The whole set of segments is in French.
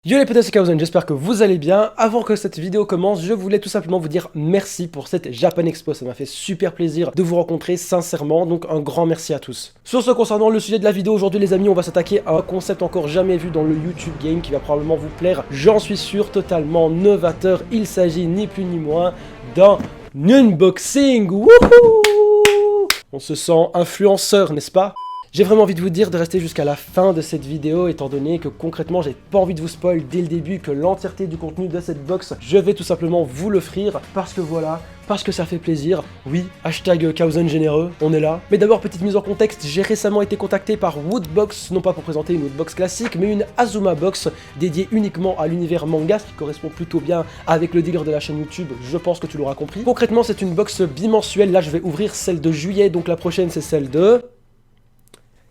Yo les potes, c'est Kaozen, j'espère que vous allez bien. Avant que cette vidéo commence, je voulais tout simplement vous dire merci pour cette Japan Expo. Ça m'a fait super plaisir de vous rencontrer sincèrement, donc un grand merci à tous. Sur ce, concernant le sujet de la vidéo, aujourd'hui les amis, on va s'attaquer à un concept encore jamais vu dans le YouTube game qui va probablement vous plaire. J'en suis sûr, totalement novateur. Il s'agit ni plus ni moins d'un unboxing. Wouhou! On se sent influenceur, n'est-ce pas? J'ai vraiment envie de vous dire de rester jusqu'à la fin de cette vidéo, étant donné que concrètement j'ai pas envie de vous spoil dès le début que l'entièreté du contenu de cette box, je vais tout simplement vous l'offrir, parce que voilà, parce que ça fait plaisir. Oui, hashtag Kaozen généreux, on est là. Mais d'abord, petite mise en contexte, j'ai récemment été contacté par Woodbox, non pas pour présenter une Woodbox classique, mais une Azuma Box dédiée uniquement à l'univers manga, ce qui correspond plutôt bien avec le dealer de la chaîne YouTube, je pense que tu l'auras compris. Concrètement, c'est une box bimensuelle, là je vais ouvrir celle de juillet, donc la prochaine c'est celle de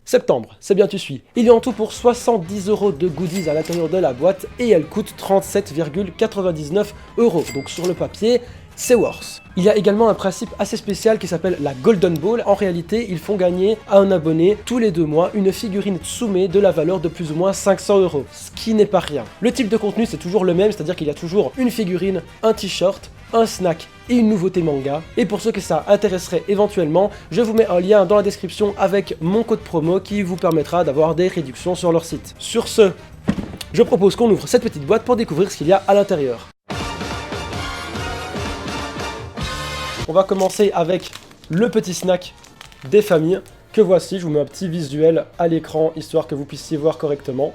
septembre, c'est bien tu suis. Il y a en tout pour 70 € de goodies à l'intérieur de la boîte et elle coûte 37,99 €. Donc sur le papier, c'est worth. Il y a également un principe assez spécial qui s'appelle la Golden Ball. En réalité, ils font gagner à un abonné tous les 2 mois une figurine Tsume de la valeur de plus ou moins 500 €, ce qui n'est pas rien. Le type de contenu c'est toujours le même, c'est-à-dire qu'il y a toujours une figurine, un t-shirt, un snack et une nouveauté manga. Et pour ceux que ça intéresserait éventuellement, je vous mets un lien dans la description avec mon code promo qui vous permettra d'avoir des réductions sur leur site. Sur ce, je propose qu'on ouvre cette petite boîte pour découvrir ce qu'il y a à l'intérieur. On va commencer avec le petit snack des familles que voici. Je vous mets un petit visuel à l'écran histoire que vous puissiez voir correctement.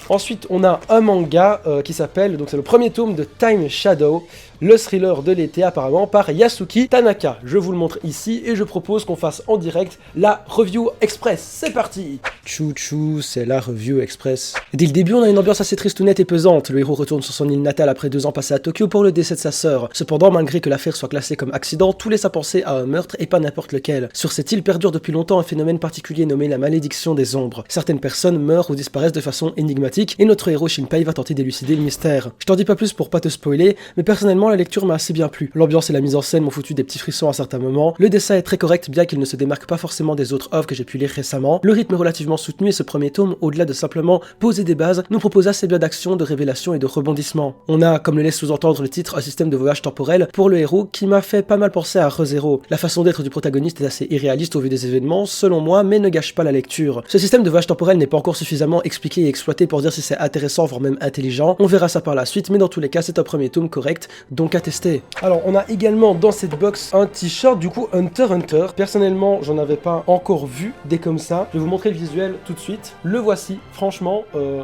Ensuite, on a un manga qui s'appelle, donc c'est le premier tome de Time Shadow, le thriller de l'été apparemment par Yasuki Tanaka. Je vous le montre ici et je propose qu'on fasse en direct la review express. C'est parti! Chou-chou, c'est la review express. Dès le début, on a une ambiance assez tristounette et pesante. Le héros retourne sur son île natale après 2 ans passés à Tokyo pour le décès de sa sœur. Cependant, malgré que l'affaire soit classée comme accident, tout laisse à penser à un meurtre et pas n'importe lequel. Sur cette île perdure depuis longtemps un phénomène particulier nommé la malédiction des ombres. Certaines personnes meurent ou disparaissent de façon énigmatique et notre héros Shinpei va tenter d'élucider le mystère. Je t'en dis pas plus pour pas te spoiler, mais personnellement la lecture m'a assez bien plu. L'ambiance et la mise en scène m'ont foutu des petits frissons à certains moments. Le dessin est très correct bien qu'il ne se démarque pas forcément des autres œuvres que j'ai pu lire récemment. Le rythme est relativement soutenu et ce premier tome, au-delà de simplement poser des bases, nous propose assez bien d'action, de révélation et de rebondissement. On a, comme le laisse sous-entendre le titre, un système de voyage temporel pour le héros qui m'a fait pas mal penser à Re:Zero. La façon d'être du protagoniste est assez irréaliste au vu des événements, selon moi, mais ne gâche pas la lecture. Ce système de voyage temporel n'est pas encore suffisamment expliqué et exploité pour dire si c'est intéressant, voire même intelligent. On verra ça par la suite, mais dans tous les cas, c'est un premier tome correct, donc à tester. Alors, on a également dans cette box un t-shirt, du coup, Hunter x Hunter. Personnellement, j'en avais pas encore vu des comme ça. Je vais vous montrer le visuel tout de suite. Le voici, franchement, je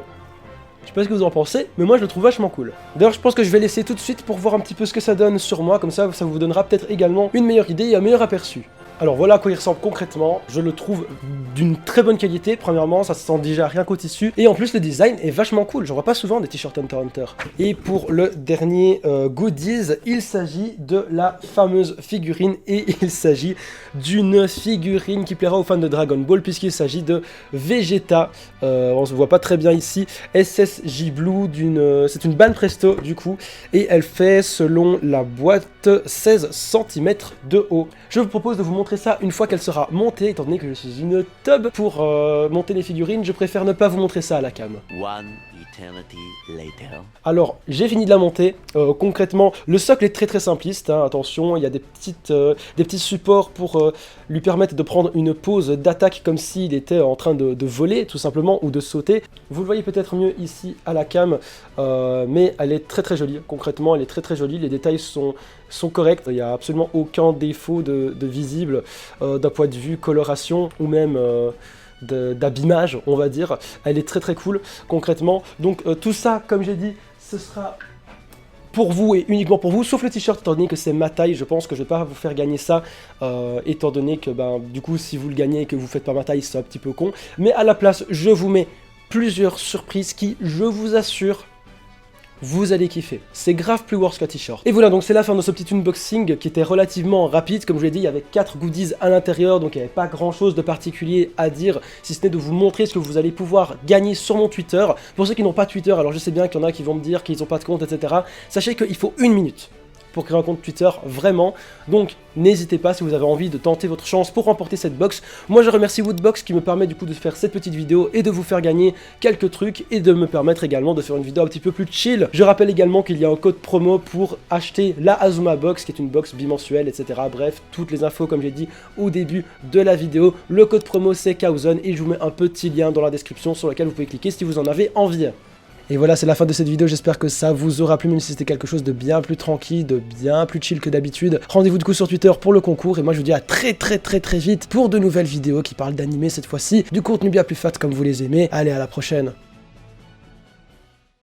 sais pas ce que vous en pensez, mais moi je le trouve vachement cool. D'ailleurs, je pense que je vais laisser tout de suite pour voir un petit peu ce que ça donne sur moi, comme ça vous donnera peut-être également une meilleure idée et un meilleur aperçu. Alors voilà à quoi il ressemble concrètement, je le trouve d'une très bonne qualité, premièrement ça se sent déjà rien qu'au tissu, et en plus le design est vachement cool, j'en vois pas souvent des t-shirts Hunter x Hunter. Et pour le dernier goodies, il s'agit de la fameuse figurine, et il s'agit d'une figurine qui plaira aux fans de Dragon Ball, puisqu'il s'agit de Vegeta, on se voit pas très bien ici, SSJ Blue, c'est une Ban Presto du coup, et elle fait selon la boîte 16 cm de haut. Je vous propose de vous montrer ça une fois qu'elle sera montée, étant donné que je suis une tub pour monter les figurines, je préfère ne pas vous montrer ça à la cam. One eternity later. Alors, j'ai fini de la monter. Concrètement, le socle est très simpliste, hein, attention, il y a des petits supports pour lui permettre de prendre une pose d'attaque comme s'il était en train de voler, tout simplement, ou de sauter. Vous le voyez peut-être mieux ici à la cam, mais elle est très jolie. Concrètement, elle est très jolie, les détails sont corrects, il n'y a absolument aucun défaut de visible d'un point de vue coloration ou même d'abîmage, on va dire. Elle est très cool concrètement, donc tout ça comme j'ai dit ce sera pour vous et uniquement pour vous, sauf le t-shirt étant donné que c'est ma taille. Je pense que je vais pas vous faire gagner ça étant donné que du coup si vous le gagnez et que vous faites pas ma taille c'est un petit peu con, mais à la place je vous mets plusieurs surprises qui, je vous assure, vous allez kiffer. C'est grave plus worth qu'un t-shirt. Et voilà, donc c'est la fin de ce petit unboxing qui était relativement rapide. Comme je vous l'ai dit, il y avait 4 goodies à l'intérieur, donc il n'y avait pas grand chose de particulier à dire, si ce n'est de vous montrer ce que vous allez pouvoir gagner sur mon Twitter. Pour ceux qui n'ont pas Twitter, alors je sais bien qu'il y en a qui vont me dire qu'ils n'ont pas de compte, etc. Sachez qu'il faut 1 minute pour créer un compte Twitter, vraiment. Donc n'hésitez pas si vous avez envie de tenter votre chance pour remporter cette box. Moi je remercie Woodbox qui me permet du coup de faire cette petite vidéo et de vous faire gagner quelques trucs et de me permettre également de faire une vidéo un petit peu plus chill. Je rappelle également qu'il y a un code promo pour acheter la Azuma Box qui est une box bimensuelle, etc. Bref, toutes les infos comme j'ai dit au début de la vidéo. Le code promo c'est Kaozone et je vous mets un petit lien dans la description sur lequel vous pouvez cliquer si vous en avez envie. Et voilà, c'est la fin de cette vidéo, j'espère que ça vous aura plu, même si c'était quelque chose de bien plus tranquille, de bien plus chill que d'habitude. Rendez-vous du coup sur Twitter pour le concours, et moi je vous dis à très vite pour de nouvelles vidéos qui parlent d'animé cette fois-ci, du contenu bien plus fat comme vous les aimez. Allez, à la prochaine.